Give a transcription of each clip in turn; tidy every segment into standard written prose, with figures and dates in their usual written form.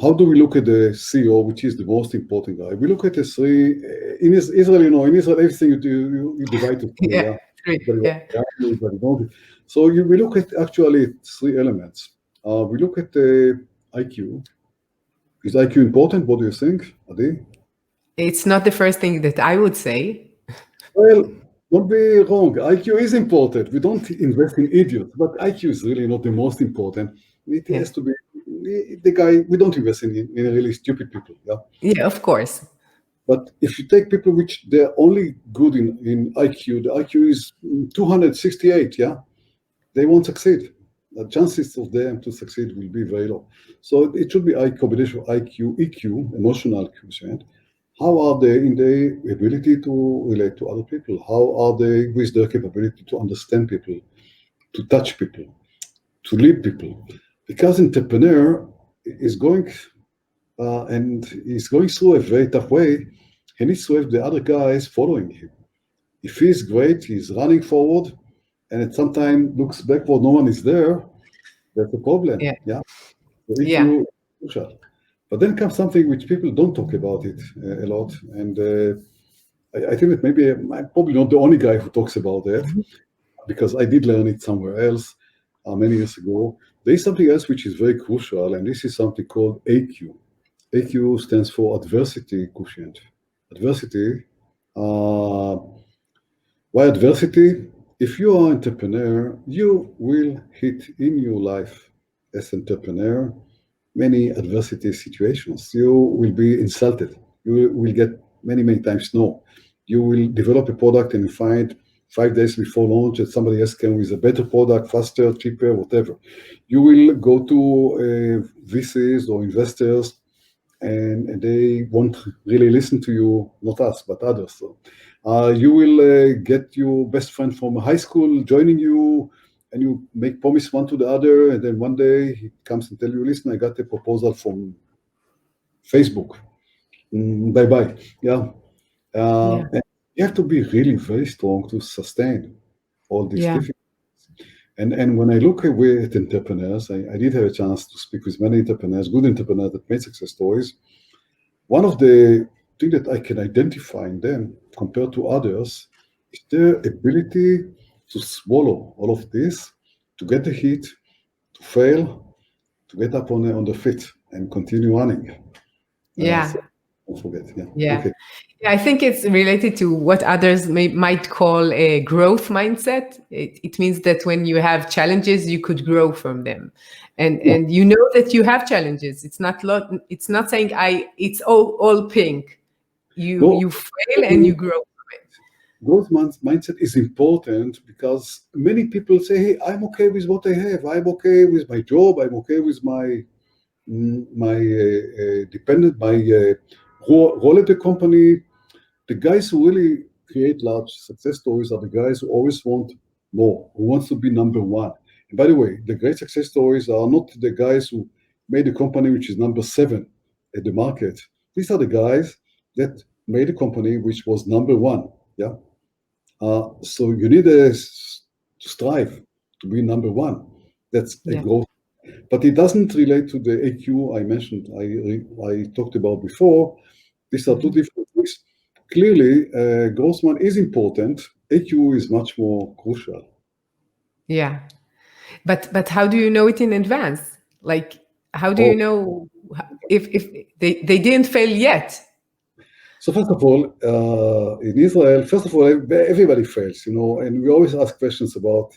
how do we look at the CEO, which is the most important guy? We look at the three, in Israel, in Israel, everything you divide to three, Yeah, yeah? three, Everybody yeah. everybody don't. So we look at actually three elements. We look at the IQ. Is IQ important? What do you think, Adi? It's not the first thing that I would say. Well, don't be wrong. IQ is important. We don't invest in idiots, but IQ is really not the most important. It Yeah, has to be the guy. We don't invest in really stupid people. Yeah. yeah, of course. But if you take people which they're only good in IQ, the IQ is 268. Yeah, they won't succeed. The chances of them to succeed will be very low. So it should be a combination of IQ, EQ, emotional quotient. How are they in their ability to relate to other people? How are they with their capability to understand people, to touch people, to lead people? Because entrepreneur is going and he's going through a very tough way. He needs to have the other guys following him. If he's great, he's running forward, and at some time looks backward, no one is there. That's a problem. Yeah, Yeah. So yeah, EQ is crucial. But then comes something which people don't talk about it a lot, and I think that maybe I'm probably not the only guy who talks about that, because I did learn it somewhere else many years ago. There is something else which is very crucial, and this is something called AQ. AQ stands for adversity quotient. Adversity. Uh, why adversity? If you are an entrepreneur, you will hit in your life as entrepreneur many adversity situations. You will be insulted. You will get many times no. You will develop a product and you find 5 days before launch that somebody else can with a better product, faster, cheaper, whatever. You will go to VCs or investors and they won't really listen to you, not us, but others. So, you will get your best friend from high school joining you, and you make promise one to the other, and then one day he comes and tell you, listen, I got a proposal from Facebook. Bye bye. Yeah. yeah, And you have to be really very strong to sustain all these yeah, difficulties. And when I look at entrepreneurs, I did have a chance to speak with many entrepreneurs, good entrepreneurs that made success stories. One of the things that I can identify in them compared to others is their ability to swallow all of this, to get the hit, to fail, to get up on the feet and continue running. So yeah. don't forget. Yeah. Yeah. Okay. Yeah, I think it's related to what others might call a growth mindset. It means that when you have challenges, you could grow from them, Yeah. and you know that you have challenges. It's not It's not saying it's all pink. Go, You fail and you grow from it. growth mindset is important because many people say, "Hey, I'm okay with what I have. I'm okay with my job. I'm okay with my dependent, my role at the company." The guys who really create large success stories are the guys who always want more, who wants to be number one. And by the way, the great success stories are not the guys who made a company which is number 7 at the market. These are the guys that made a company which was number 1. Yeah. So you need to strive to be number 1. That's a Yeah. growth. But it doesn't relate to the AQ I mentioned, I talked about before. These are two different things. Clearly, Grossman is important. AQ is much more crucial. Yeah. But how do you know it in advance? Like, how do you Oh, know if they didn't fail yet? so first of all, in Israel, first of all, everybody fails, and we always ask questions about,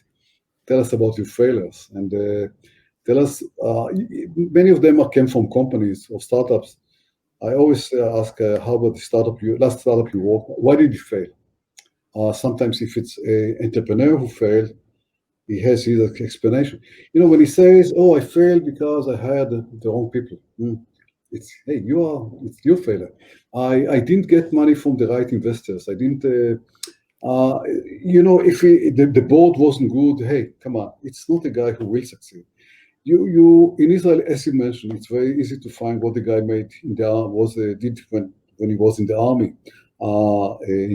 tell us about your failures, and tell us, many of them came from companies or startups. I always ask, how about the last startup you worked, why did you fail? Sometimes if it's an entrepreneur who failed, he has his explanation. When he says, "Oh, I failed because I hired the wrong people," it's your failure. I didn't get money from the right investors. I didn't. If the board wasn't good, hey, come on, it's not a guy who will succeed. You in Israel, as you mentioned, it's very easy to find what the guy made in the did when he was in the army,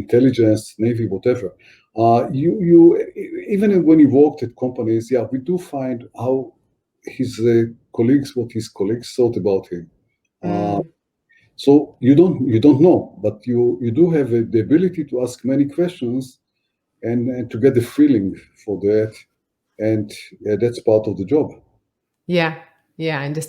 intelligence, navy, whatever. You even when he worked at companies, yeah, we do find how his colleagues, what his colleagues thought about him. So you don't know, but you do have the ability to ask many questions and to get the feeling for that, and that's part of the job. Yeah, I understand.